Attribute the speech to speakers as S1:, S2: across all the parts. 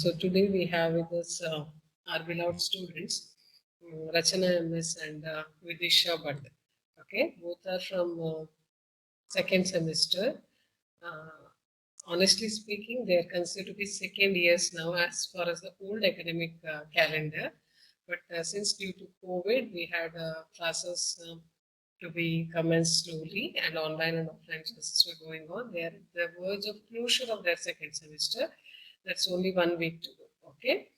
S1: So today we have with us our beloved students, Rachana MS and Vidisha Bhat. Okay, both are from second semester. Uh, Honestly speaking, they are considered to be second years now as far as the old academic calendar. But since due to COVID, we had classes to be commenced slowly, and online and offline classes were going on. They are at the verge of closure of their second semester. That's only 1 week to go. Okay.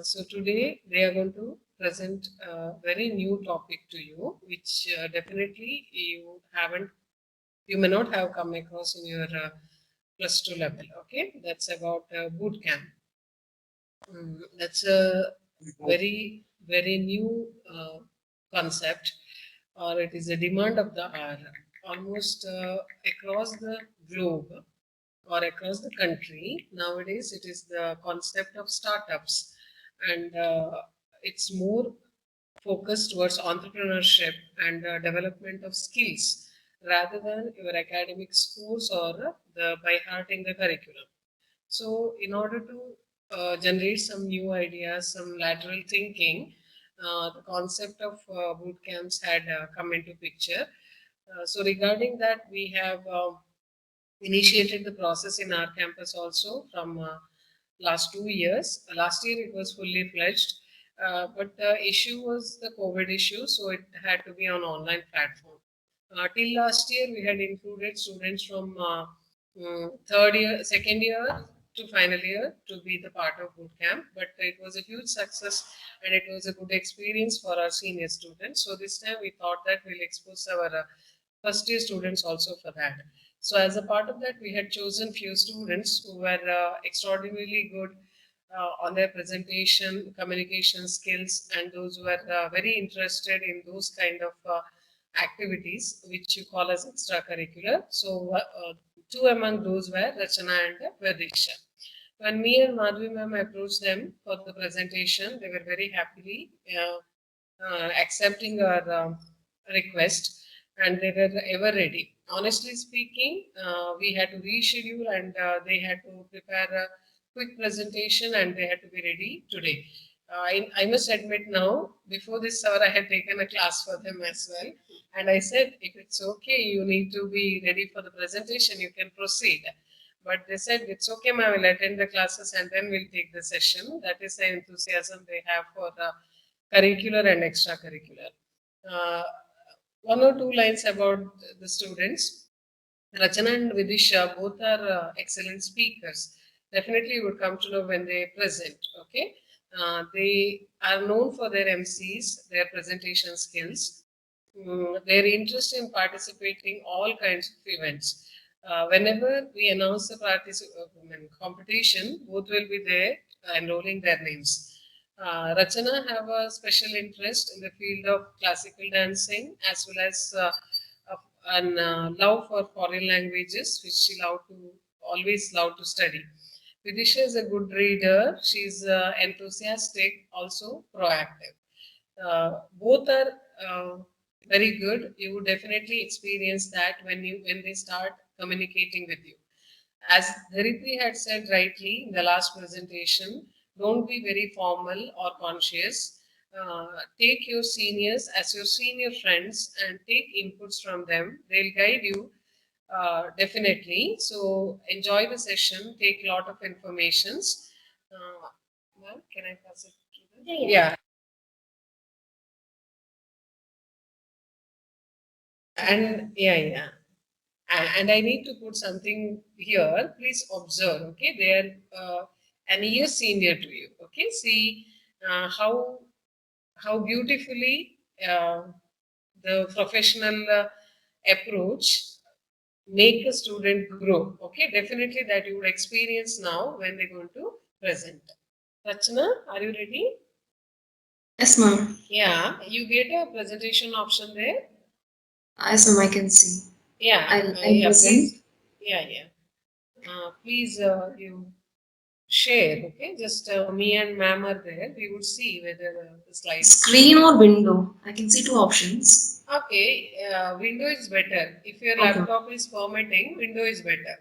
S1: So today they are going to present a very new topic to you, which definitely you may not have come across in your plus two level. Okay, that's about boot camp. That's a very new concept, or it is a demand of the hour. Almost across the globe or across the country nowadays, it is the concept of startups, and it's more focused towards entrepreneurship and development of skills rather than your academic scores or the by hearting the curriculum. So, in order to generate some new ideas, some lateral thinking, the concept of boot camps had come into picture. So, regarding that, we have initiated the process in our campus also from last 2 years. Last year it was fully fledged, but the issue was the COVID issue, so it had to be on online platform. Till last year, we had included students from third year, second year to final year to be the part of boot camp. But it was a huge success and it was a good experience for our senior students. So this time we thought that we'll expose our first year students also for that. So as a part of that, we had chosen few students who were extraordinarily good on their presentation, communication skills, and those who were very interested in those kind of activities, which you call as extracurricular. So two among those were Rachana and Vidisha. When me and Madhvi ma'am approached them for the presentation, they were very happily accepting our request, and they were ever ready. Honestly speaking, we had to reschedule, and they had to prepare a quick presentation, and they had to be ready today. I must admit now, before this hour, I had taken a class for them as well. And I said, if it's okay, you need to be ready for the presentation, you can proceed. But they said, it's okay, ma'am, we'll attend the classes and then we'll take the session. That is the enthusiasm they have for curricular and extracurricular. Uh, One or two lines about the students. Rachana and Vidisha both are excellent speakers. Definitely, you would come to know when they present. Okay, they are known for their MCs, their presentation skills, their interest in participating all kinds of events. Whenever we announce the competition, both will be there enrolling their names. Rachana have a special interest in the field of classical dancing as well as an love for foreign languages, which she always loved to study. Vidisha is a good reader. She's enthusiastic, also proactive. Both are very good. You would definitely experience that when they start communicating with you. As Dharitri had said rightly in the last presentation, don't be very formal or conscious. Take your seniors as your senior friends and take inputs from them. They'll guide you definitely. So enjoy the session. Take a lot of informations. Ma'am, can I pass it to them? Yeah. And yeah. And I need to put something here. Please observe. Okay, they are an year senior to you. Okay, see how beautifully the professional approach make a student grow. Okay, definitely that you would experience now when they're going to present. Rachana, are you ready?
S2: Yes, ma'am.
S1: Yeah, you get a presentation option there.
S2: Yes, ma'am, I can see.
S1: Yeah,
S2: I'll
S1: yeah,
S2: present.
S1: please. Yeah. Please, you share, okay? Just me and ma'am are there. We would see whether the slides.
S2: Screen or window? I can see two options.
S1: Okay, window is better. If your
S2: Okay.
S1: laptop is formatting, window is better.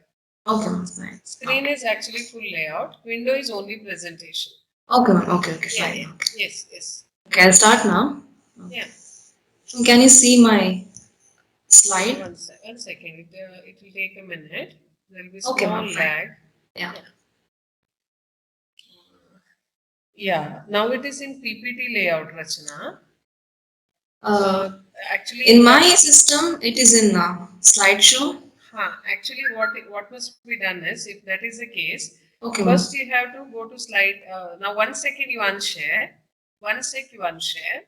S2: Okay, ma'am. Fine.
S1: Screen is actually full layout. Window is only presentation.
S2: Okay, ma'am. Okay, okay,
S1: Yeah,
S2: fine.
S1: yeah.
S2: Okay.
S1: Yes, yes.
S2: Okay, I'll start now.
S1: Yeah.
S2: Can you see my slide?
S1: One second. It will take a minute. There will be
S2: Okay,
S1: small
S2: ma'am. Fine.
S1: lag.
S2: Yeah.
S1: Yeah. Yeah. Now it is in PPT layout, Rachana.
S2: Uh,
S1: Uh, actually,
S2: in
S1: you
S2: my
S1: have.
S2: system, it is in slideshow.
S1: Actually, what must be done is, if that is the case,
S2: Okay, ma'am.
S1: first you have to go to slide. Now, 1 second you unshare. 1 sec you unshare.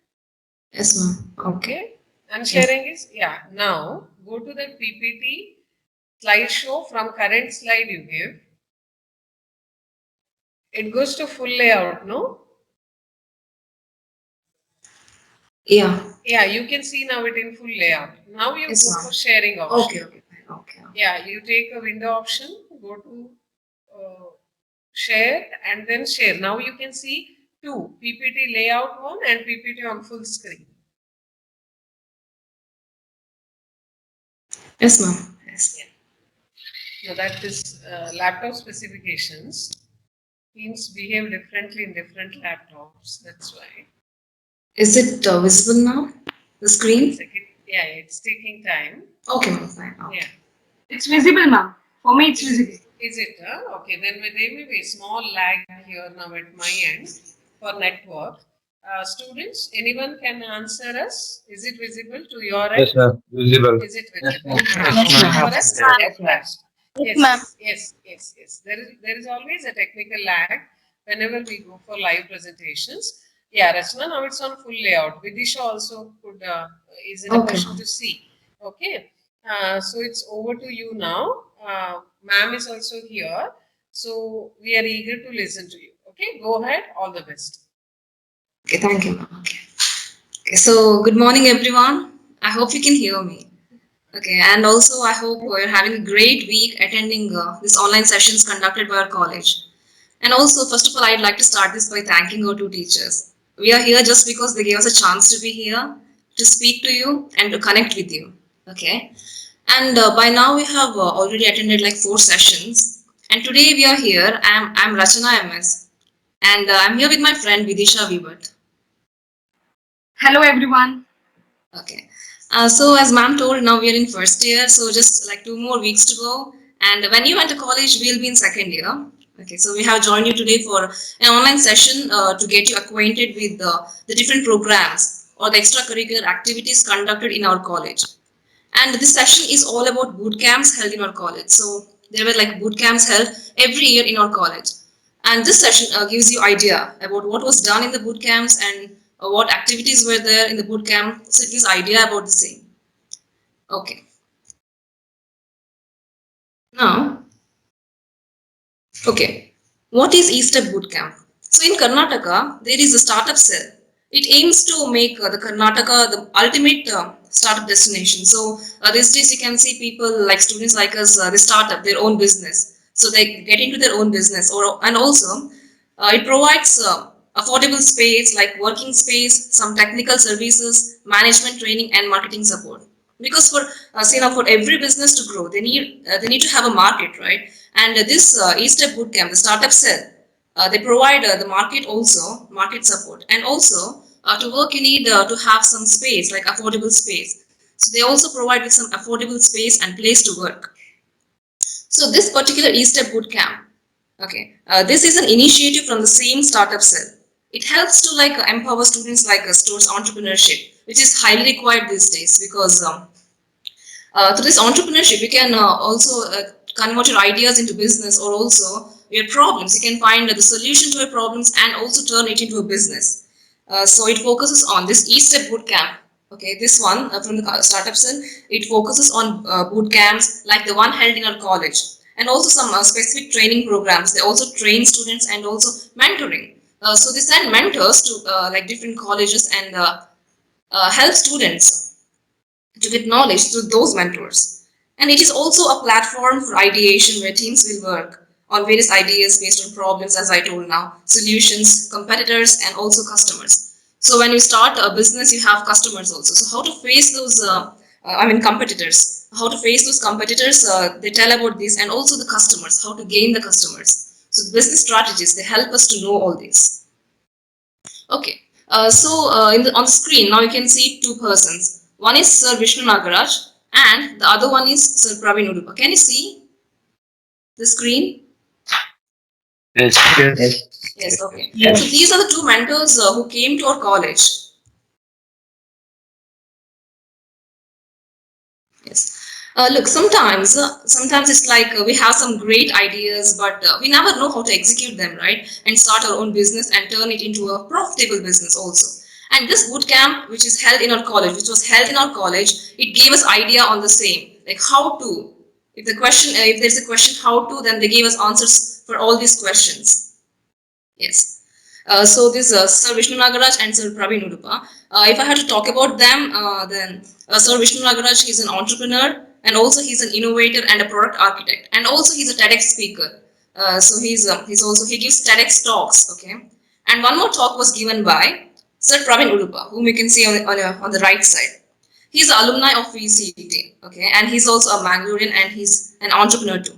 S2: Yes, ma'am. Okay.
S1: Okay.
S2: Yes.
S1: Unsharing is, yeah. Now go to the PPT slideshow from current slide you give. It goes to full layout, no?
S2: Yeah.
S1: Yeah, you can see now it in full layout. Now you
S2: Yes,
S1: go
S2: ma'am.
S1: for sharing option.
S2: Okay, okay, fine. Okay.
S1: Yeah, you take a window option, go to uh, share and then share. Now you can see two, PPT layout one and PPT on full screen.
S2: Yes, ma'am. Yes.
S1: Yeah. Now that is laptop specifications. Teams behave differently in different laptops. That's why.
S2: Is it visible now? The
S1: One
S2: screen?
S1: second. Yeah, it's taking time.
S2: Okay, ma'am. Fine. Okay.
S1: Yeah.
S3: It's visible, ma'am. For me, it's
S1: Is it?
S3: visible.
S1: Is it? Okay, then there may be a small lag here now at my end for network. Students, anyone can answer us? Is it visible to your
S4: Yes,
S1: end?
S4: ma'am. Visible.
S1: Is it
S4: Yes,
S1: visible?
S4: ma'am.
S3: Yes,
S1: Okay,
S3: ma'am.
S1: for us
S3: Yes,
S1: it
S3: ma'am.
S1: flashed.
S3: Yes, ma'am.
S1: Yes. There is always a technical lag whenever we go for live presentations. Yeah, Rachana, now it's on full layout. Vidisha also could is in a
S2: Okay,
S1: position
S2: ma'am.
S1: to see. Okay, so it's over to you now. Ma'am is also here, so we are eager to listen to you. Okay, go ahead. All the best.
S2: Okay, thank you, ma'am. Okay. Okay, so good morning, everyone. I hope you can hear me. Okay, and also I hope you're having a great week attending this online sessions conducted by our college. And also, first of all, I'd like to start this by thanking our two teachers. We are here just because they gave us a chance to be here, to speak to you, and to connect with you. Okay, and by now we have already attended like 4 sessions. And today we are here. I'm Rachana MS, and I'm here with my friend Vidisha Vivat.
S3: Hello, everyone.
S2: Okay. So as ma'am told, now we are in first year, so just like 2 more weeks to go. And when you enter college, we'll be in second year. Okay, so we have joined you today for an online session to get you acquainted with the different programs or the extracurricular activities conducted in our college. And this session is all about boot camps held in our college. So there were like boot camps held every year in our college. And this session gives you idea about what was done in the boot camps and what activities were there in the boot camp. So it gives idea about the same. Okay. Now, okay. What is E-Step Bootcamp? So in Karnataka, there is a startup cell. It aims to make the Karnataka the ultimate startup destination. So these days you can see people like students like us, they start up their own business. So they get into their own business, and also it provides affordable space like working space, some technical services, management training, and marketing support. Because for say now for every business to grow, they need to have a market, right? And this E-Step Bootcamp, the startup cell, they provide the market also market support, and also to work you need to have some space like affordable space. So they also provide with some affordable space and place to work. So this particular E-Step Bootcamp, okay, this is an initiative from the same startup cell. It helps to like empower students like us towards entrepreneurship, which is highly required these days because through this entrepreneurship, you can also convert your ideas into business, or also your problems. You can find the solution to your problems and also turn it into a business. So it focuses on this E-Step Bootcamp. Okay, this one from the startup cell, it focuses on boot camps like the one held in our college, and also some specific training programs. They also train students and also mentoring. So they send mentors to like different colleges and help students to get knowledge through those mentors. And it is also a platform for ideation where teams will work on various ideas based on problems, as I told now, solutions, competitors, and also customers. So when you start a business, you have customers also. So how to face those competitors. How to face those competitors, they tell about this, and also the customers, how to gain the customers. So the business strategies, they help us to know all this. Okay, on the screen now you can see two persons. One is Sir Vishnu Nagaraj and the other one is Sir Praveen Udupa. Can you see the screen?
S4: Yes.
S2: Yes, okay. So these are the two mentors who came to our college. Yes. Look, sometimes it's like we have some great ideas, but we never know how to execute them, right? And start our own business and turn it into a profitable business also. And this boot camp, which is held in our college, which was held in our college, it gave us idea on the same, like how to. If there's a question how to, then they gave us answers for all these questions. Yes. So this Sir Vishnu Nagaraj and Sir Praveen Udupa. If I had to talk about them, then Sir Vishnu Nagaraj, he's an entrepreneur and also he's an innovator and a product architect, and also he's a TEDx speaker. He gives TEDx talks. Okay, and one more talk was given by Sir Praveen Udupa, whom you can see on the right side. He's an alumni of VCET. Okay, and he's also a Mangalorean and he's an entrepreneur too.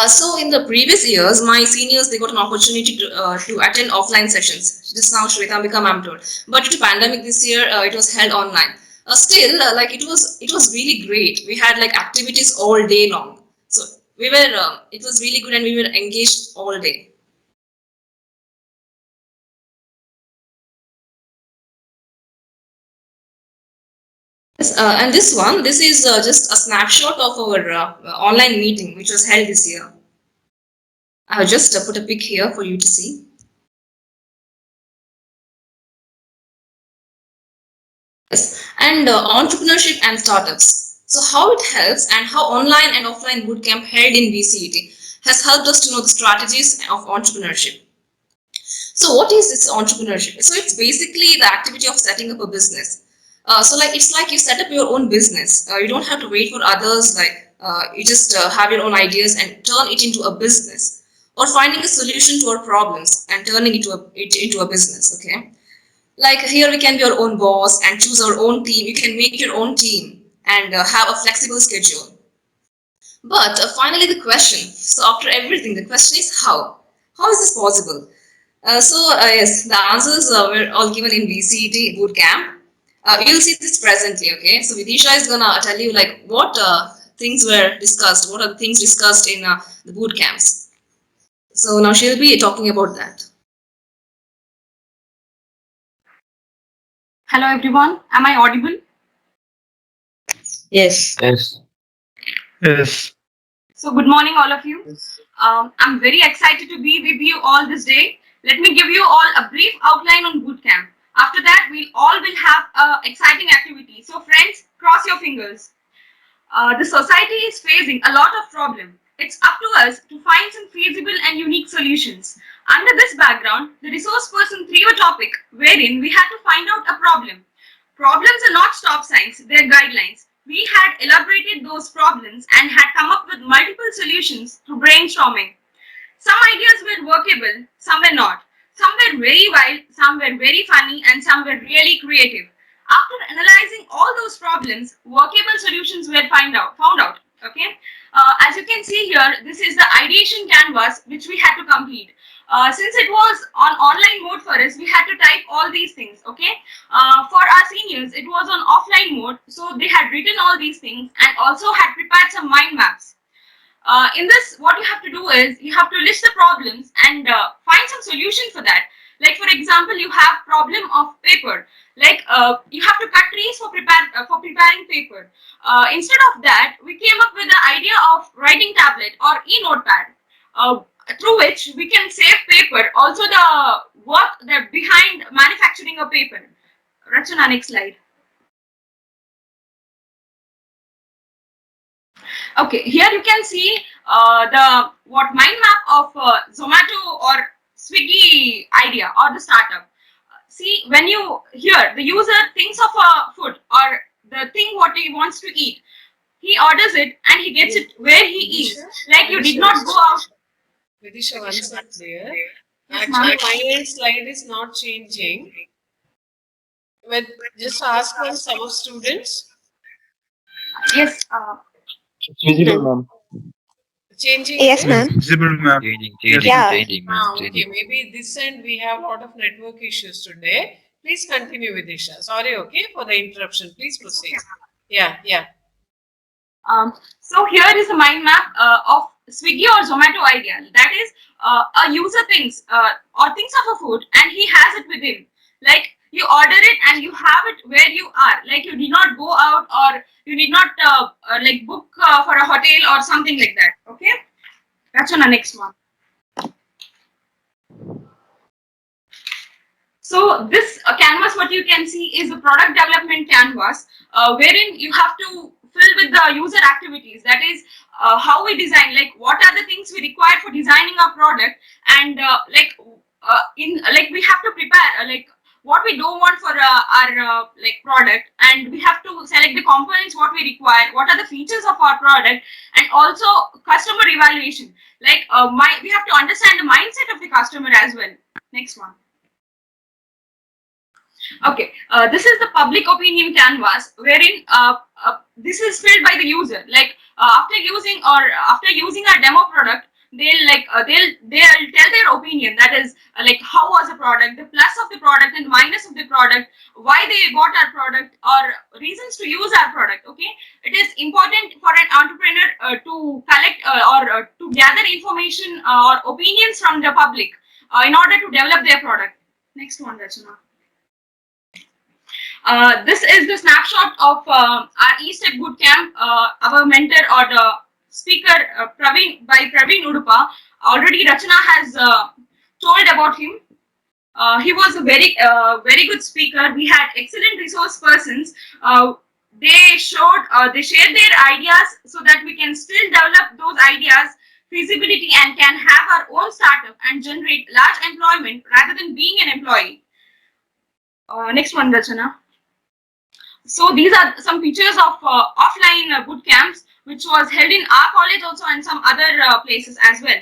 S2: So in the previous years, my seniors, they got an opportunity to attend offline sessions. Just now Shwetambika ma'am told. But due to pandemic this year, it was held online. Still, like it was really great. We had like activities all day long. So it was really good and we were engaged all day. Yes, and this is just a snapshot of our online meeting, which was held this year. I have just put a pic here for you to see. Yes, and entrepreneurship and startups. So how it helps and how online and offline bootcamp held in VCET has helped us to know the strategies of entrepreneurship. So what is this entrepreneurship? So it's basically the activity of setting up a business. It's like you set up your own business. You don't have to wait for others. You just have your own ideas and turn it into a business, or finding a solution to our problems and turning it into a business. Okay. Like here we can be our own boss and choose our own team. You can make your own team and have a flexible schedule. But finally the question, so after everything, the question is how? How is this possible? Yes, the answers were all given in VCET bootcamp. You'll see this presently, okay? So Vidisha is gonna tell you like what things were discussed, what are the things discussed in the boot camps. So now she'll be talking about that.
S3: Hello everyone. Am I audible?
S4: Yes.
S3: So good morning all of you. I'm very excited to be with you all this day. Let me give you all a brief outline on bootcamp. After that, we all will have exciting activity. So friends, cross your fingers. The society is facing a lot of problem. It's up to us to find some feasible and unique solutions. Under this background, the resource person threw a topic wherein we had to find out a problem. Problems are not stop signs, they're guidelines. We had elaborated those problems and had come up with multiple solutions through brainstorming. Some ideas were workable, some were not. Some were very wild, some were very funny, and some were really creative. After analyzing all those problems, workable solutions were found out. Okay. As you can see here, this is the ideation canvas which we had to complete. Since it was on online mode for us, we had to type all these things. Okay. For our seniors, it was on offline mode, so they had written all these things and also had prepared some mind maps. In this, what you have to do is you have to list the problems and find some solution for that. Like for example, you have problem of paper. Like you have to cut trees for preparing paper. Instead of that, we came up with the idea of writing tablet or e-notepad, uh, through which we can save paper. Also, the work that behind manufacturing a paper. Rachana, next slide. Okay, here you can see the what mind map of Zomato or Swiggy idea or the startup. See, when you here the user thinks of a food or the thing what he wants to eat, he orders it and he gets it where he eats. Like you did not go out.
S1: Vidisha, one sec there.
S3: Yes, ma'am.
S1: Actually, my slide is not changing. With just ask from some of students.
S3: Yes.
S4: It's visible, ma'am.
S1: Changing
S5: Yes,
S1: is?
S5: ma'am.
S6: Visible, ma'am.
S4: Changing,
S6: Yes,
S4: changing,
S5: Yeah.
S4: changing, ma'am.
S1: Okay,
S4: Changing.
S1: maybe this end we have a lot of network issues today. Please continue, Vidisha. Sorry, okay, for the interruption. Please proceed. Yeah.
S3: So here is a mind map of Swiggy or Zomato idea. That is, a user thinks or thinks of a food and he has it with him. Like you order it and you have it where you are. Like you did not go out or you did not like book for a hotel or something like that. Okay, that's on the next one. So this canvas, what you can see is a product development canvas, wherein you have to fill with the user activities. That is how we design, like what are the things we require for designing our product, and in like we have to prepare like what we don't want for our like product, and we have to select the components what we require, what are the features of our product, and also customer evaluation. Like we have to understand the mindset of the customer as well. Next one. Okay, this is the public opinion canvas wherein this is filled by the user. Like after using our demo product, they'll tell their opinion. That is like how was the product, the plus of the product and minus of the product, why they bought our product, or reasons to use our product. Okay, it is important for an entrepreneur to collect or to gather information or opinions from the public in order to develop their product. Next one, Rachana. This is the snapshot of our ESTEP bootcamp. Our mentor or the speaker, Praveen Udupa. Already Rachana has told about him. He was a very good speaker. We had excellent resource persons. They shared their ideas so that we can still develop those ideas feasibility and can have our own startup and generate large employment rather than being an employee. Next one, Rachana. So these are some features of offline boot camps, which was held in our college also and some other places as well.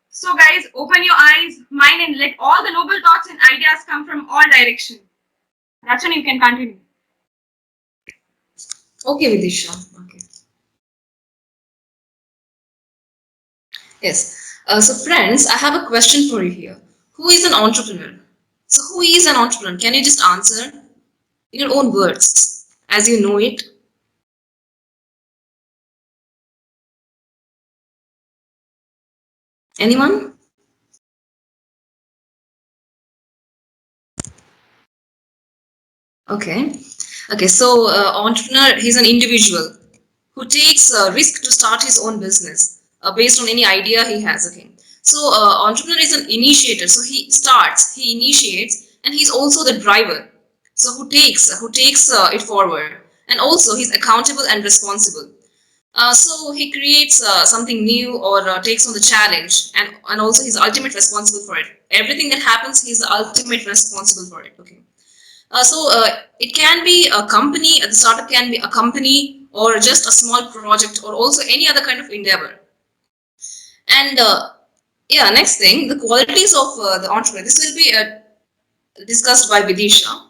S3: So guys, open your eyes, mind, and let all the noble thoughts and ideas come from all directions. Rachan, you can continue.
S2: Okay, Vidisha. Okay. Yes. So friends, I have a question for you here. Who is an entrepreneur? So who is an entrepreneur? Can you just answer in your own words as you know it? Anyone? Okay. Okay. So entrepreneur, he's an individual who takes a risk to start his own business based on any idea he has. Okay. So entrepreneur is an initiator. So he starts, he initiates, and he's also the driver. So who takes it forward, and also he's accountable and responsible. So he creates something new or takes on the challenge, and also he's ultimate responsible for it. Everything that happens, he's the ultimate responsible for it. Okay. It can be a company, the startup can be a company or just a small project or also any other kind of endeavor. And yeah, next thing, the qualities of the entrepreneur. This will be discussed by Vidisha.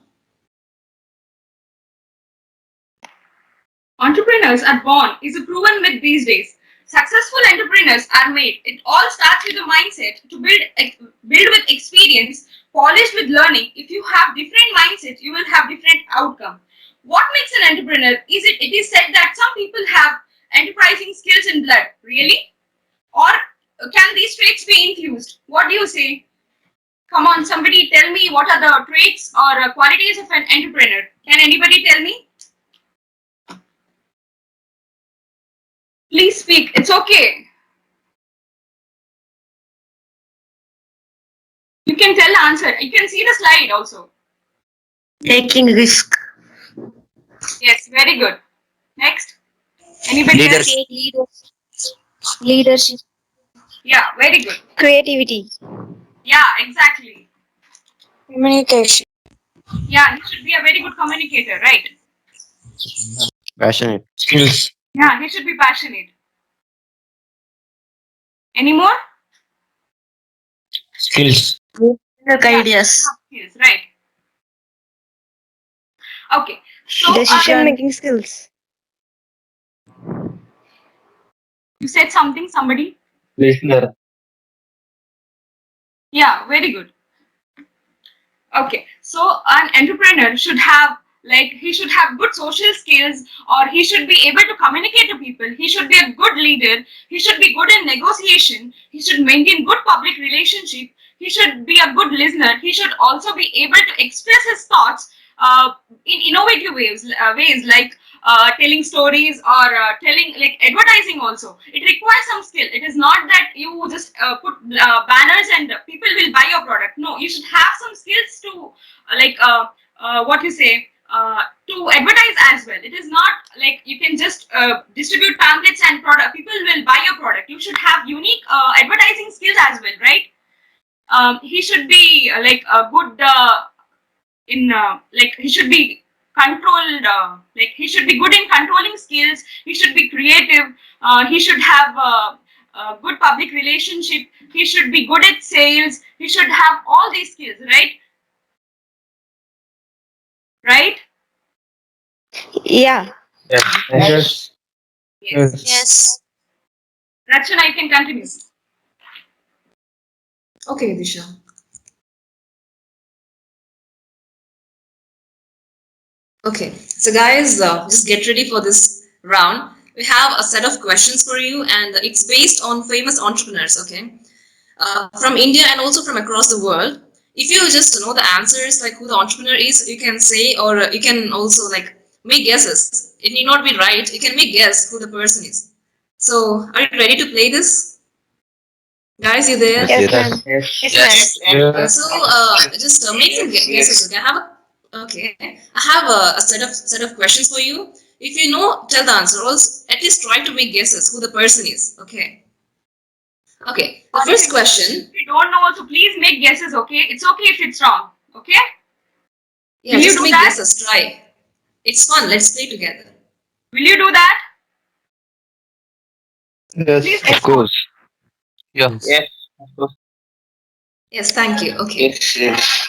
S3: Entrepreneurs are born is a proven myth these days. Successful entrepreneurs are made. It all starts with a mindset to build with experience, polished with learning. If you have different mindsets, you will have different outcome. What makes an entrepreneur? It is said that some people have enterprising skills in blood. Really? Or can these traits be infused? What do you say? Come on, somebody tell me what are the traits or qualities of an entrepreneur. Can anybody tell me? Please speak. It's okay. You can tell the answer. You can see the slide also.
S5: Taking risk.
S3: Yes, very good. Next. Anybody else?
S5: Leadership.
S3: Yeah, very good.
S5: Creativity.
S3: Yeah, exactly.
S5: Communication.
S3: Yeah, he should be a very good communicator, right?
S4: Passionate. Skills.
S3: Yeah, he should be passionate. Any more?
S4: Skills.
S5: Ideas.
S3: Yes, right. Okay. So
S5: Decision making skills.
S3: You said something, somebody?
S4: Listener.
S3: Yeah, very good. Okay, so an entrepreneur should have, like, he should have good social skills, or he should be able to communicate to people. He should be a good leader. He should be good in negotiation. He should maintain good public relationship. He should be a good listener. He should also be able to express his thoughts in innovative ways like telling stories, or telling, like, advertising also. It requires some skill. It is not that you just put banners and people will buy your product. No, you should have some skills to what you say, to advertise as well. It is not like you can just distribute pamphlets and product people will buy your product. You should have unique advertising skills as well, right? He should be like a good in like he should be controlled, like he should be good in controlling skills. He should be creative. He should have good public relationship. He should be good at sales. He should have all these skills, right? Right.
S5: Yeah.
S4: Yes.
S2: Yes.
S3: Yes.
S5: Yes.
S3: Rachana, you can continue.
S2: Okay, Vidisha. Okay, so guys, just get ready for this round. We have a set of questions for you, and it's based on famous entrepreneurs, okay, from India and also from across the world. If you just know the answers, like who the entrepreneur is, you can say, or you can also like make guesses. It need not be right. You can make guess who the person is. So, are you ready to play this, guys? You there?
S5: Yes,
S4: Yes.
S5: ma'am.
S4: Yes.
S5: Yes, ma'am.
S2: So just make some guesses. Okay, okay. I have a set of questions for you. If you know, tell the answer. Also, at least try to make guesses who the person is. Okay. Okay. The
S3: Or
S2: first question.
S3: if you don't know, also please make guesses. Okay, it's okay if it's wrong. Okay,
S2: Yeah,
S3: will you
S2: just
S3: do
S2: make
S3: that?
S2: guesses. Try. It's fun. Let's play together.
S3: Will you do that? Please.
S4: Yes. Of course. Yeah. Yes. Of course.
S2: Yes. Thank you. Okay.
S4: Yes. Yes.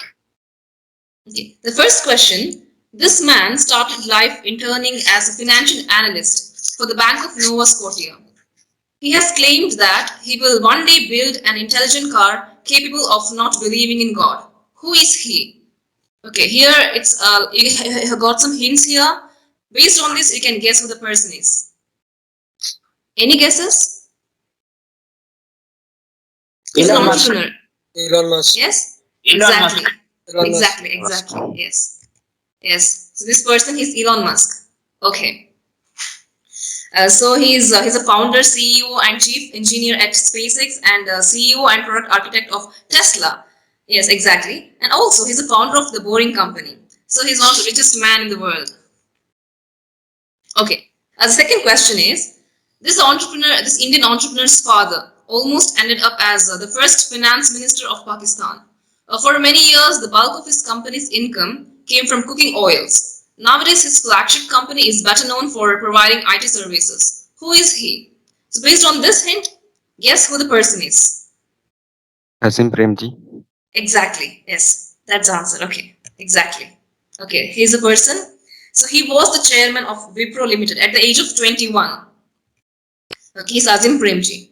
S2: Okay. The first question. This man started life interning as a financial analyst for the Bank of Nova Scotia. He has claimed that he will one day build an intelligent car capable of not believing in God. Who is he? Okay, here it's you have got some hints here. Based on this, you can guess who the person is. Any guesses? He's an
S4: Elon Musk.
S2: entrepreneur.
S1: Elon Musk.
S2: Yes?
S4: Elon Musk.
S2: Exactly.
S1: Elon Musk.
S2: Exactly. Yes. Yes. So this person is Elon Musk. Okay. So he's a founder, CEO, and chief engineer at SpaceX, and CEO and product architect of Tesla. Yes, exactly. And also he's a founder of the Boring Company. So he's one of the richest man in the world. Okay. The second question is, this Indian entrepreneur's father, almost ended up as the first finance minister of Pakistan. For many years, the bulk of his company's income came from cooking oils. Nowadays, his flagship company is better known for providing IT services. Who is he? So, based on this hint, guess who the person is.
S6: Azim Premji.
S2: Exactly. Yes, that's the answer. Okay, exactly. Okay, he's a person. So he was the chairman of Wipro Limited at the age of 21. Okay, he's Azim Premji.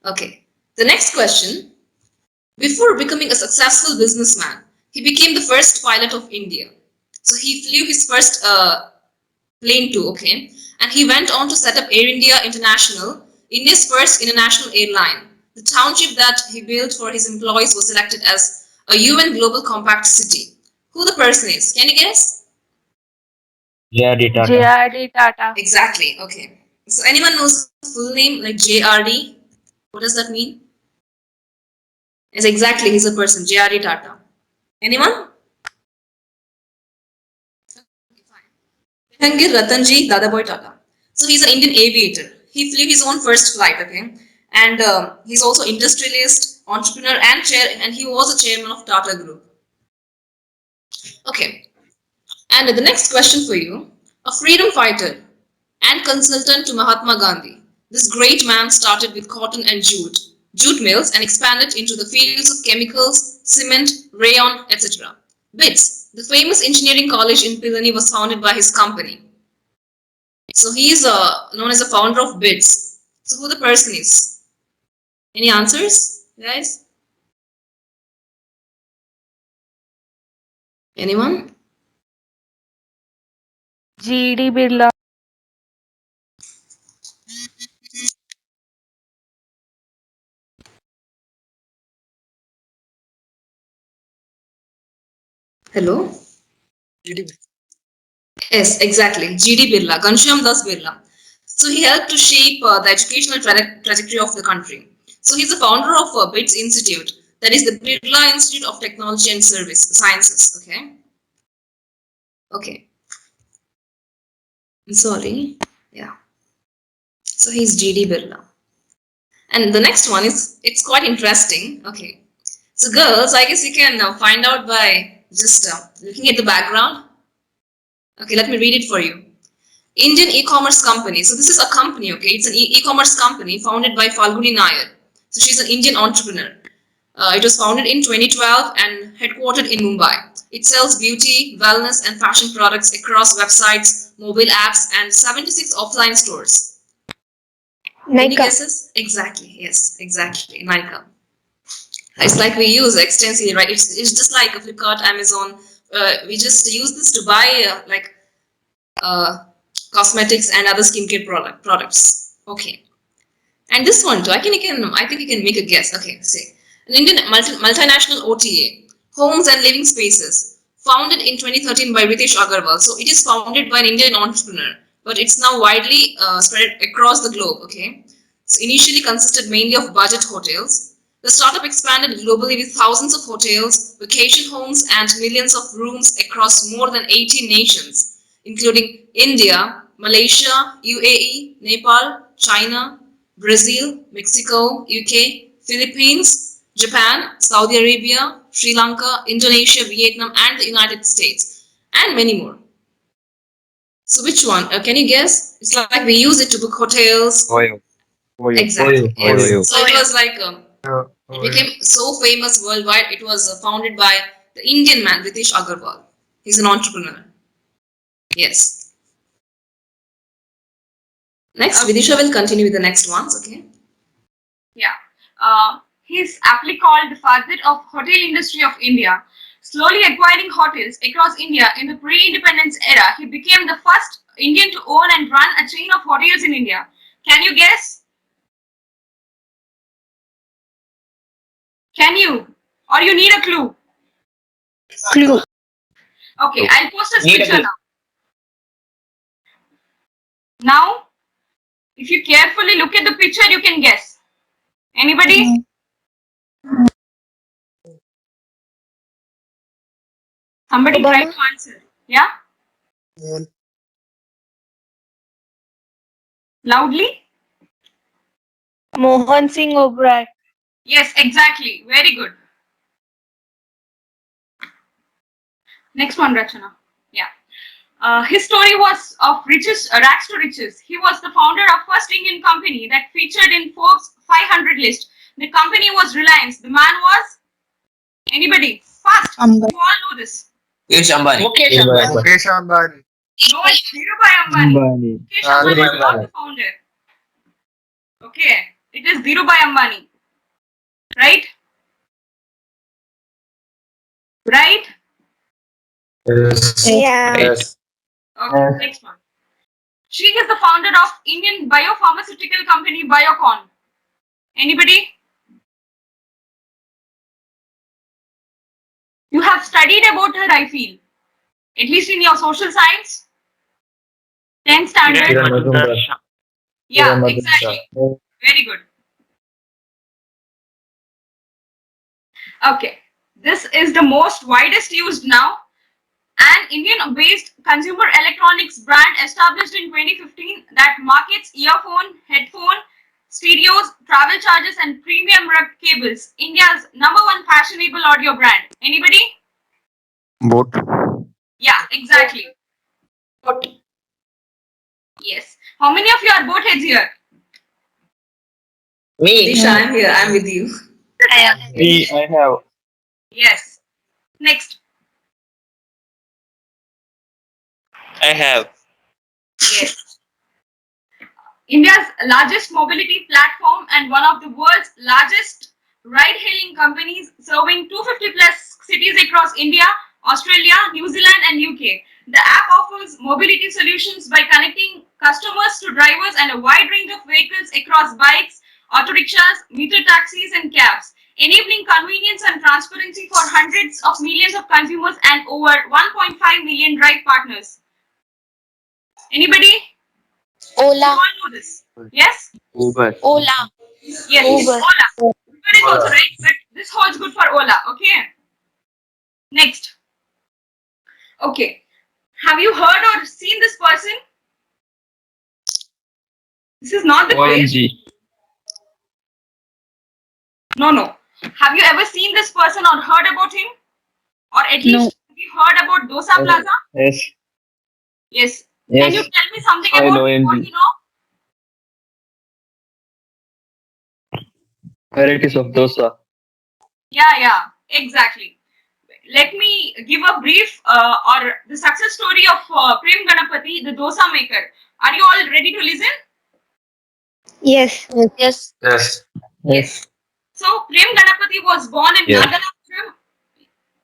S2: Okay, the next question. Before becoming a successful businessman, he became the first pilot of India. So he flew his first plane too, okay? And he went on to set up Air India International, India's first international airline. The township that he built for his employees was selected as a UN Global Compact city. Who the person is? Can you guess?
S4: JRD Tata.
S5: JRD Tata.
S2: Exactly, okay. So anyone knows the full name like JRD? What does that mean? Yes, exactly, he's a person, JRD Tata. Anyone? Jehangir Ratanji Dadaboy Tata. So he's an Indian aviator. He flew his own first flight, okay? And he's also industrialist, entrepreneur, and and he was a chairman of Tata Group. Okay. And the next question for you: a freedom fighter and consultant to Mahatma Gandhi. This great man started with cotton and jute mills, and expanded into the fields of chemicals, cement, rayon, etc. BITS, the famous engineering college in Pilani, was founded by his company. So he is known as a founder of BITS. So who the person is? Any answers, guys? Anyone?
S5: GD Birla.
S2: Hello? Yes, exactly. GD Birla, Ghanshyam Das Birla. So he helped to shape the educational trajectory of the country. So he's the founder of BITS Institute, that is the Birla Institute of Technology and Service Sciences. Okay. Okay. I'm sorry. Yeah. So he's GD Birla. And the next one is, it's quite interesting. Okay. So girls, I guess you can find out by just looking at the background. Okay, let me read it for you. Indian e-commerce company. So this is a company, okay? It's an e-commerce company founded by Falguni Nair. So she's an Indian entrepreneur. It was founded in 2012 and headquartered in Mumbai. It sells beauty, wellness, and fashion products across websites, mobile apps, and 76 offline stores. Any
S5: Nika.
S2: guesses? Exactly. Yes, exactly. Nika. It's like we use extensively, right? It's just like a Flipkart, Amazon. We just use this to buy uh, cosmetics and other skincare products. Okay. And this one too, I think you can make a guess. Okay, say an Indian multinational OTA, Homes and Living Spaces, founded in 2013 by Ritesh Agarwal. So it is founded by an Indian entrepreneur, but it's now widely spread across the globe. Okay, so initially consisted mainly of budget hotels. The startup expanded globally with thousands of hotels, vacation homes, and millions of rooms across more than 18 nations, including India, Malaysia, UAE, Nepal, China, Brazil, Mexico, UK, Philippines, Japan, Saudi Arabia, Sri Lanka, Indonesia, Vietnam, and the United States, and many more. So, which one? Can you guess? It's like we use it to book hotels.
S6: Oyo.
S2: Exactly. Yes.
S6: Oyo.
S2: So it was like it became so famous worldwide. It was founded by the Indian man Ritesh Agarwal. He's an entrepreneur. Yes. Next, Vidisha will continue with the next ones. Okay.
S3: Yeah. He's aptly called the father of hotel industry of India. Slowly acquiring hotels across India in the pre-independence era, he became the first Indian to own and run a chain of hotels in India. Can you guess? Can you? Or you need a clue?
S5: Clue.
S3: Okay, I'll post a
S4: Need a
S3: picture
S4: clue.
S3: now. Now, if you carefully look at the picture, you can guess. Anybody? Somebody try
S5: Obama.
S3: to answer. Yeah? Loudly?
S5: Mohan Singh Oberoi.
S3: Yes, exactly. Very good. Next one, Rachana. Yeah. His story was of riches, rags to riches. He was the founder of first Indian company that featured in Forbes 500 list. The company was Reliance. The man was anybody? Fast. You all know this.
S4: Mukesh Ambani.
S7: Mukesh Ambani.
S3: No, it's Dhirubhai Ambani. Mukesh Ambani is not the founder. Okay, it is Dhirubhai Ambani. Right? Right?
S5: Yeah.
S6: Right.
S3: Okay, next one. She is the founder of Indian biopharmaceutical company Biocon. Anybody? You have studied about her, I feel. At least in your social science, 10th standard. Yeah, exactly. Very good. Okay. This is the most widest used now. An Indian-based consumer electronics brand established in 2015 that markets earphone, headphone, stereos, travel chargers, and premium rep cables. India's number one fashionable audio brand. Anybody?
S6: Boat.
S3: Yeah, exactly. Yes. How many of you are boat heads here?
S4: Me.
S2: Vidisha, I'm here. I'm with you.
S4: I have.
S3: Yes. Next.
S4: I have.
S3: Yes. India's largest mobility platform and one of the world's largest ride-hailing companies, serving 250 plus cities across India, Australia, New Zealand, and UK. The app offers mobility solutions by connecting customers to drivers and a wide range of vehicles across bikes, auto rickshaws, meter taxis, and cabs, enabling convenience and transparency for hundreds of millions of consumers and over 1.5 million ride partners. Anybody? You
S5: Ola.
S3: all know this. Yes?
S4: Uber.
S5: Ola.
S3: Yes,
S5: Uber.
S3: Ola. Uber is also right, but this holds good for Ola. Okay. Next. Okay. Have you heard or seen this person? This is not the place.
S4: OMG.
S3: No. Have you ever seen this person or heard about him? Or at
S5: No.
S3: least have you heard about Dosa Plaza?
S4: Yes.
S3: Yes. Can you
S4: Yes.
S3: tell me something
S4: I
S3: about
S4: know
S3: what
S4: OMG.
S3: you know?
S4: Varieties of dosa.
S3: Yeah, exactly. Let me give a brief or the success story of Prem Ganapati, the dosa maker. Are you all ready to listen?
S5: Yes.
S1: Yes.
S4: Yes.
S3: Yes. So Prem Ganapati was born in
S4: Yes.
S3: Nagalapuram.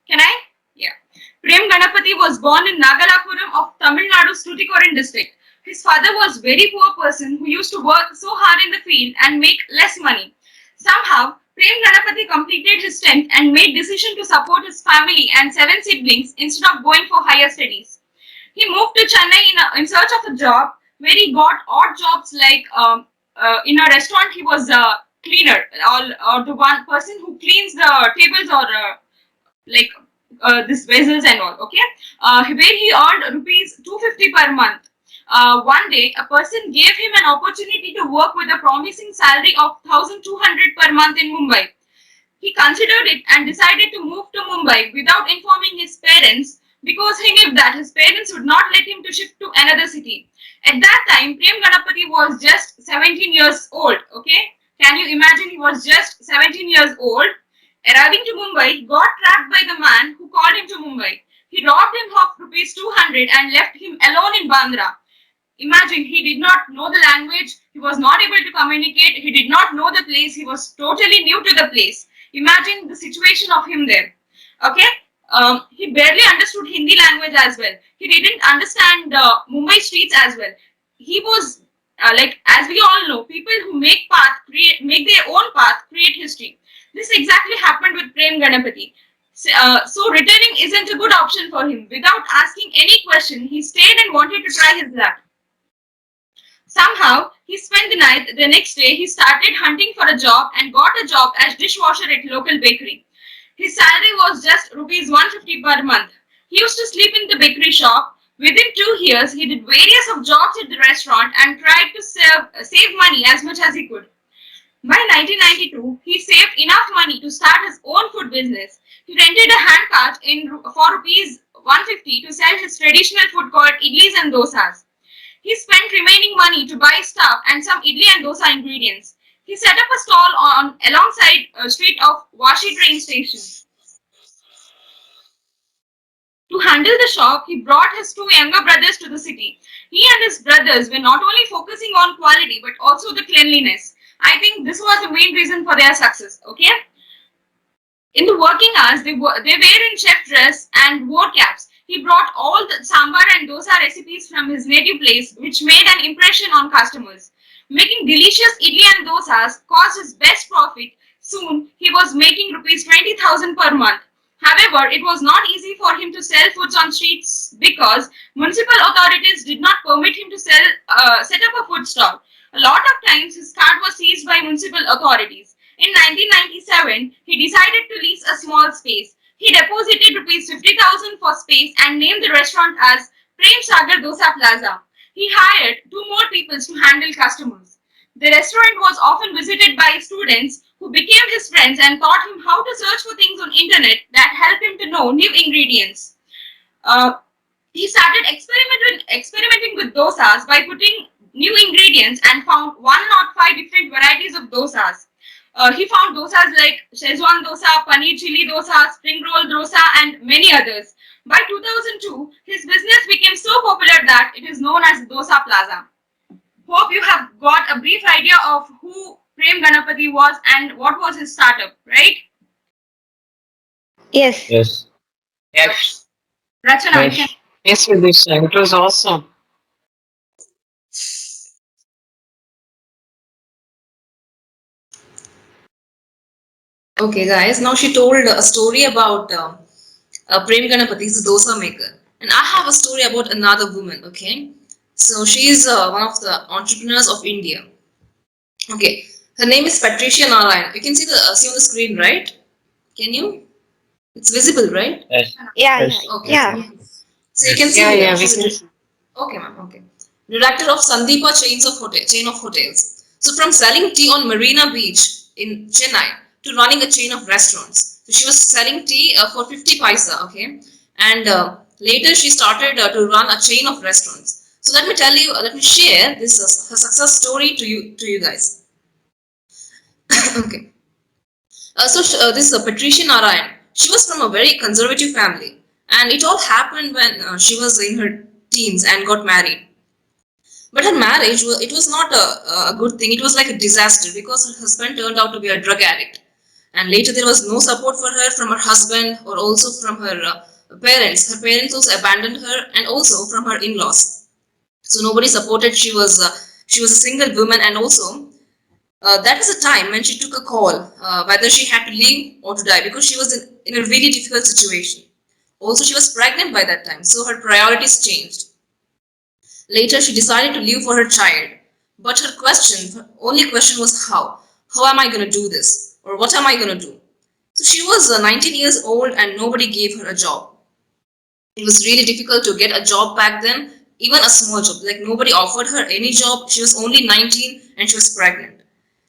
S3: Can I? Yeah. Prem Ganapati was born in Nagalapuram of Tamil Nadu's Tuticorin district. His father was very poor person who used to work so hard in the field and make less money. Somehow, Prem Ganapati completed his 10th and made decision to support his family and 7 siblings instead of going for higher studies. He moved to Chennai in search of a job where he got odd jobs like in a restaurant he was a cleaner or the one person who cleans the tables or like this vessels and all. Okay, where he earned rupees 250 per month. One day, a person gave him an opportunity to work with a promising salary of 1,200 per month in Mumbai. He considered it and decided to move to Mumbai without informing his parents because he knew that his parents would not let him to shift to another city. At that time, Prem Ganapati was just 17 years old. Okay, can you imagine? He was just 17 years old. Arriving to Mumbai, he got trapped by the man who called him to Mumbai. He robbed him of rupees 200 and left him alone in Bandra. Imagine, he did not know the language, he was not able to communicate, he did not know the place, he was totally new to the place. Imagine the situation of him there. Okay? He barely understood Hindi language as well. He didn't understand Mumbai streets as well. He was like, as we all know, people who make their own path, create history. This exactly happened with Prem Ganapati. So returning isn't a good option for him. Without asking any question, he stayed and wanted to try his luck. Somehow, he spent the night. The next day, he started hunting for a job and got a job as dishwasher at local bakery. His salary was just rupees 150 per month. He used to sleep in the bakery shop. Within 2 years, he did various of jobs at the restaurant and tried to save money as much as he could. By 1992, he saved enough money to start his own food business. He rented a handcart for rupees 150 to sell his traditional food called idlis and dosas. He spent remaining money to buy stuff and some idli and dosa ingredients. He set up a stall alongside a street of Vashi train station. To handle the shop, he brought his two younger brothers to the city. He and his brothers were not only focusing on quality but also the cleanliness. I think this was the main reason for their success. Okay. In the working hours, they were in chef dress and wore caps. He brought all the sambar and dosa recipes from his native place, which made an impression on customers. Making delicious idli and dosas caused his best profit. Soon, he was making rupees 20,000 per month. However, it was not easy for him to sell foods on streets because municipal authorities did not permit him to set up a food stall. A lot of times, his cart was seized by municipal authorities. In 1997, he decided to lease a small space. He deposited rupees 50,000 for space and named the restaurant as Prem Sagar Dosa Plaza. He hired two more people to handle customers. The restaurant was often visited by students who became his friends and taught him how to search for things on internet that helped him to know new ingredients. Uh, he started experimenting with dosas by putting new ingredients and found 105 different varieties of dosas. He found dosas like Szechuan dosa, paneer chili dosa, spring roll dosa, and many others. By 2002, his business became so popular that it is known as Dosa Plaza. hope you have got a brief idea of who Prem Ganapati was and what was his startup, right?
S5: Yes.
S4: Yes.
S7: Yes.
S3: Rachana, you can.
S4: Yes.
S1: Yes, Vidisha, it was awesome.
S2: Okay, guys. Now she told a story about Prem Ganapati, is a dosa maker, and I have a story about another woman. Okay, so she is one of the entrepreneurs of India. Okay, her name is Patricianarayan. You can see on the screen, right? Can you? It's visible, right?
S4: Yes.
S5: Yeah, yeah,
S4: Yes.
S2: Okay.
S5: yeah.
S2: So you can
S7: Yes.
S1: Yeah,
S2: see
S1: yeah, we
S2: she's
S1: can
S2: a
S1: see.
S2: okay, ma'am. Okay. Director of Sandeepa chain of hotels. So from selling tea on Marina Beach in Chennai to running a chain of restaurants. So she was selling tea for 50 paisa, okay, and later she started to run a chain of restaurants. So let me share this her success story to you guys. Okay. This Patricia Narayan, she was from a very conservative family, and it all happened when she was in her teens and got married. But her marriage it was not a good thing. It was like a disaster because her husband turned out to be a drug addict, and later there was no support for her from her husband or also from her parents. Her parents also abandoned her, and also from her in-laws. So nobody supported. She was a single woman, and also that was a time when she took a call whether she had to live or to die because she was in a really difficult situation. Also, she was pregnant by that time, so her priorities changed. Later, she decided to live for her child, but her only question was how. How am I going to do this? Or what am I going to do? So she was 19 years old and nobody gave her a job. It was really difficult to get a job back then, even a small job. Like nobody offered her any job. She was only 19 and she was pregnant.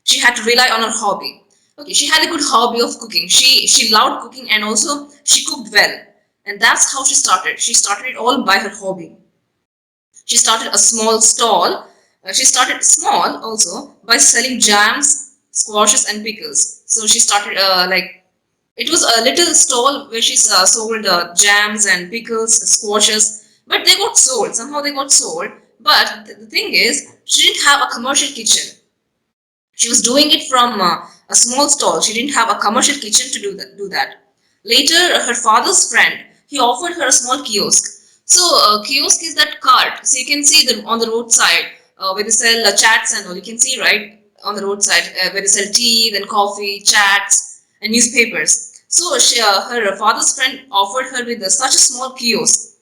S2: She had to rely on her hobby. Okay, she had a good hobby of cooking. She loved cooking and also she cooked well. And that's how she started. She started it all by her hobby. She started a small stall. She started small also by selling jams, squashes, and pickles. So she started it was a little stall where she sold jams and pickles, squashes, but they got sold. Somehow they got sold. But the thing is, she didn't have a commercial kitchen. She was doing it from a small stall. She didn't have a commercial kitchen to do that. Later, her father's friend he offered her a small kiosk. So, kiosk is that cart. So you can see them on the roadside where they sell chats and all. You can see right on the roadside where they sell tea, then coffee, chats, and newspapers. So her father's friend offered her with such a small kiosk,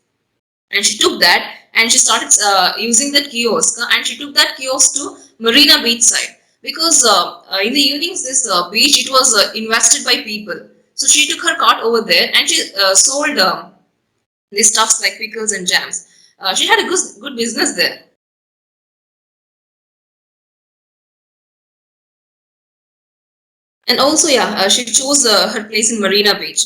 S2: and she took that and she started using that kiosk, and she took that kiosk to Marina Beach side because in the evenings this beach it was invested by people. So she took her cart over there and she sold these stuffs like pickles and jams. She had a good business there. And also, yeah, she chose her place in Marina Beach.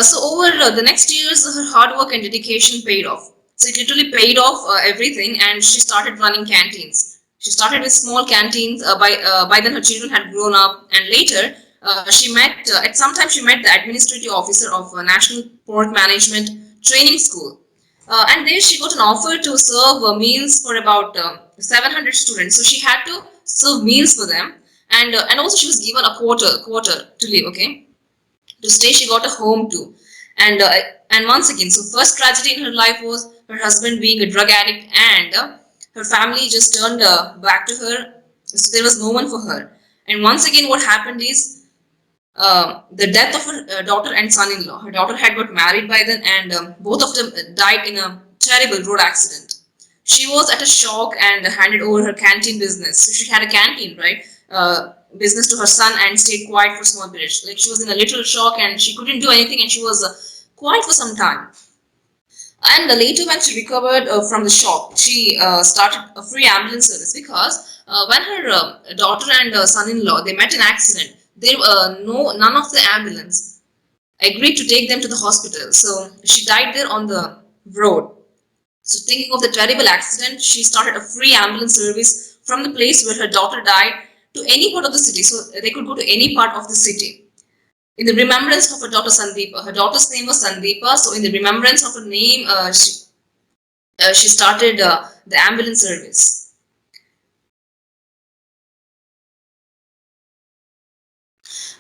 S2: So over the next years, her hard work and dedication paid off. So it literally paid off everything, and she started running canteens. She started with small canteens. By then, her children had grown up, and later she met at some time she met the administrative officer of National Port Management Training School, and there she got an offer to serve meals for about 700 students. So she had to serve meals for them, and also she was given a quarter to live. Okay, to stay she got a home too, and once again, so first tragedy in her life was her husband being a drug addict, and her family just turned back to her, so there was no one for her. And once again what happened is the death of her daughter and son-in-law. Her daughter had got married by then, and both of them died in a terrible road accident. She was at a shock and handed over her canteen business. So she had a canteen, right? Business to her son and stayed quiet for small periods. Like she was in a little shock and she couldn't do anything, and she was quiet for some time. And later, when she recovered from the shock, she started a free ambulance service because when her daughter and son-in-law they met in accident, there no none of the ambulance agreed to take them to the hospital. So she died there on the road. So thinking of the terrible accident, she started a free ambulance service from the place where her daughter died to any part of the city. So they could go to any part of the city. In the remembrance of her daughter Sandeepa. Her daughter's name was Sandeepa. So in the remembrance of her name, she started the ambulance service.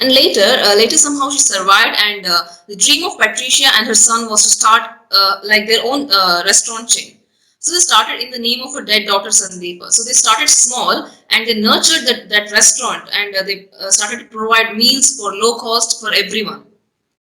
S2: And later somehow she survived, and the dream of Patricia and her son was to start like their own restaurant chain. So they started in the name of her dead daughter Sandeepa. So they started small and they nurtured that restaurant, and they started to provide meals for low cost for everyone.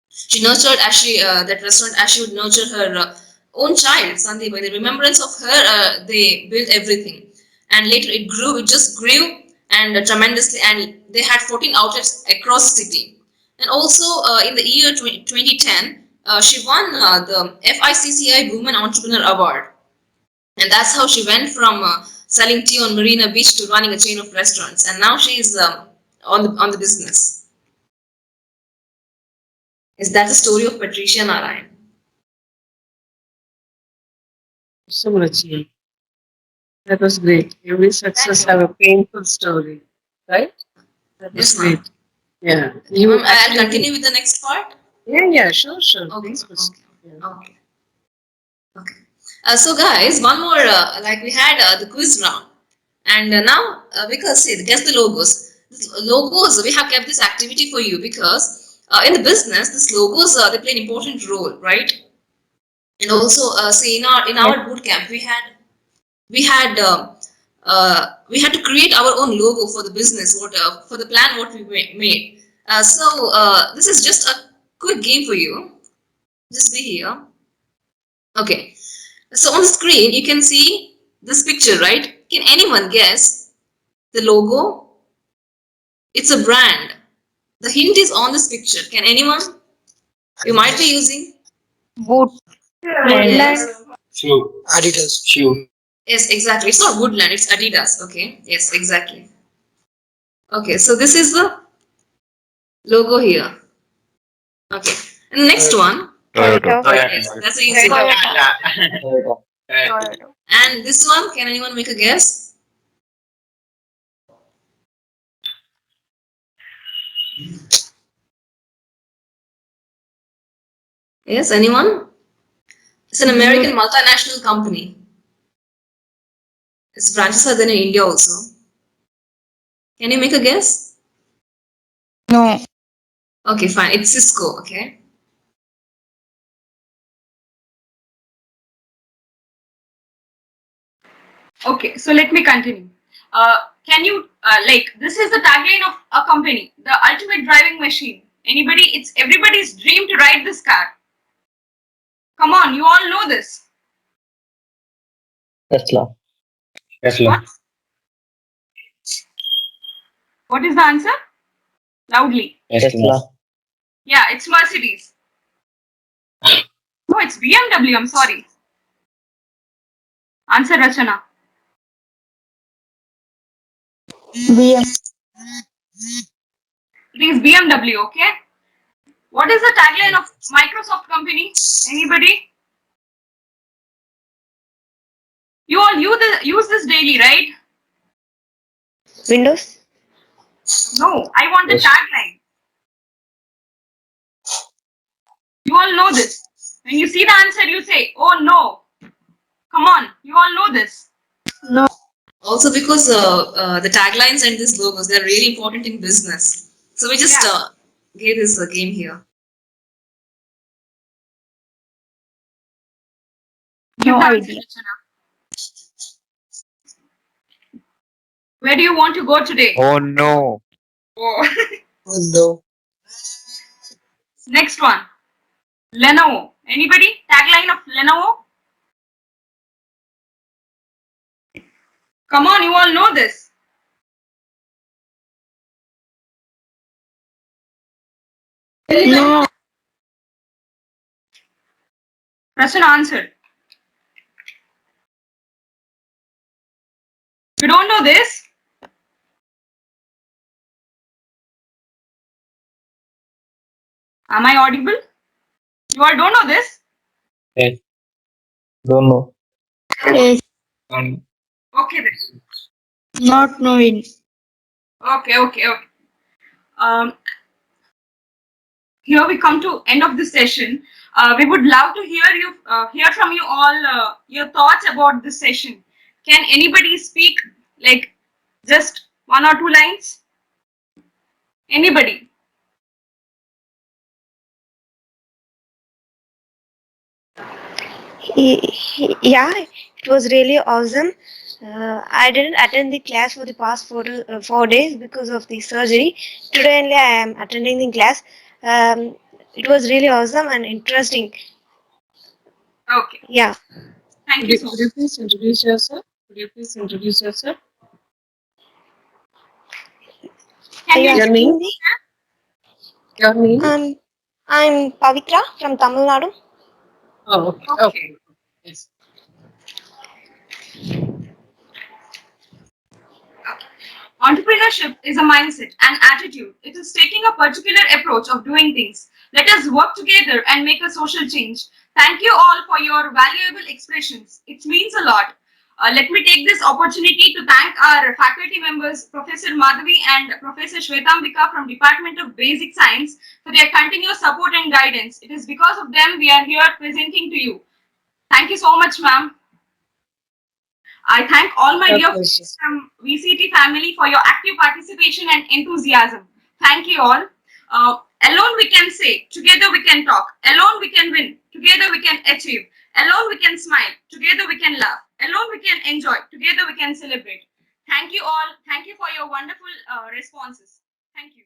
S2: She nurtured as she that restaurant as she would nurture her own child, Sandeep. In the remembrance of her, they built everything. And later it grew, it just grew and tremendously. And they had 14 outlets across the city. And also in the year 2010, she won the FICCI Women Entrepreneur Award. And that's how she went from selling tea on Marina Beach to running a chain of restaurants. And now she is on the business. Is that the story of Patricianarayan?
S1: So Rachana. That was great. Every success have a painful story, right? That was
S2: Yes, ma'am.
S1: great. Yeah.
S2: Ma'am, I'll
S1: Actually,
S2: continue with the next part.
S1: yeah, sure,
S2: Okay,
S1: please proceed.
S2: okay,
S1: Yeah.
S2: okay, okay. So, guys, one more. Like we had the quiz round, and now because see, guess the logos. Logos, we have kept this activity for you because in the business, these logos they play an important role, right? And also, see, in our boot camp, we had to create our own logo for the business, what for the plan what we made. So this is just a quick game for you. Just be here. Okay. So on the screen you can see this picture, right? Can anyone guess the logo? It's a brand. The hint is on this picture. Can anyone? You might be using.
S5: Boot.
S2: Yes.
S5: Woodland.
S4: Shoe.
S7: Adidas.
S4: Shoe.
S2: Yes, exactly. It's not Woodland. It's Adidas. Okay. Yes, exactly. Okay. So this is the logo here. Okay. And the next one.
S6: Toyota.
S5: Toyota.
S2: Yes, that's an easy one.
S5: Toyota.
S4: Toyota.
S5: Toyota.
S2: And this one, can anyone make a guess? Yes, anyone? It's an American multinational company. Its branches are there in India also. Can you make a guess?
S5: No.
S2: Okay, fine. It's Cisco, okay?
S3: Okay, so let me continue. Can you this is the tagline of a company, the ultimate driving machine. Anybody? It's everybody's dream to ride this car. Come on, you all know this.
S4: Tesla. Tesla.
S3: What? What is the answer? Loudly.
S4: Tesla.
S3: Yeah, it's Mercedes. No, it's BMW. I'm sorry. Answer, Rachana.
S5: BM.
S3: It is BMW. Okay. What is the tagline of Microsoft company? Anybody? You all use this daily, right?
S5: Windows.
S3: No, I want the
S4: Yes.
S3: tagline. You all know this. When you see the answer, you say, "Oh no." Come on, you all know this.
S5: No.
S2: Also because the taglines and these logos, they're really important in business. So we just
S3: Yeah.
S2: gave this game here.
S3: Give
S5: No
S3: the answer,
S5: idea.
S3: Rachana. Where do you want to go today?
S6: Oh no.
S3: Oh.
S7: No.
S3: Next one. Lenovo. Anybody? Tagline of Lenovo? Come on, you all know this.
S5: No.
S3: Rachana answered. You don't know this? Am I audible? You all don't know this?
S4: Yes. Don't know.
S5: Yes.
S3: Okay then.
S5: Not knowing.
S3: Okay. Here we come to end of the session. We would love to hear from you all your thoughts about this session. Can anybody speak like just one or two lines? Anybody?
S5: Yeah, it was really awesome. I didn't attend the class for the past 4 days because of the surgery. Today only I am attending the class. It was really awesome and interesting.
S3: Okay.
S5: Yeah.
S3: Thank you so
S1: Could you
S3: much.
S1: please introduce yourself? Could you please introduce yourself?
S3: Can
S5: You
S3: you
S5: are
S1: Your
S3: hear
S1: name?
S5: asking me?
S1: Your name?
S5: I'm Pavitra from Tamil Nadu.
S1: Oh, okay.
S3: me?
S1: Okay.
S3: Okay.
S1: Yes.
S3: Entrepreneurship is a mindset and attitude. It is taking a particular approach of doing things. Let us work together and make a social change. Thank you all for your valuable expressions. It means a lot. Let me take this opportunity to thank our faculty members, Professor Madhavi and Professor Shvetambika from Department of Basic Science for their continuous support and guidance. It is because of them we are here presenting to you. Thank you so much, ma'am. I thank all my
S1: Our
S3: dear
S1: pleasure.
S3: friends from VCT family for your active participation and enthusiasm. Thank you all. Alone we can say, together we can talk. Alone we can win, together we can achieve. Alone we can smile, together we can laugh. Alone we can enjoy, together we can celebrate. Thank you all. Thank you for your wonderful responses. Thank you.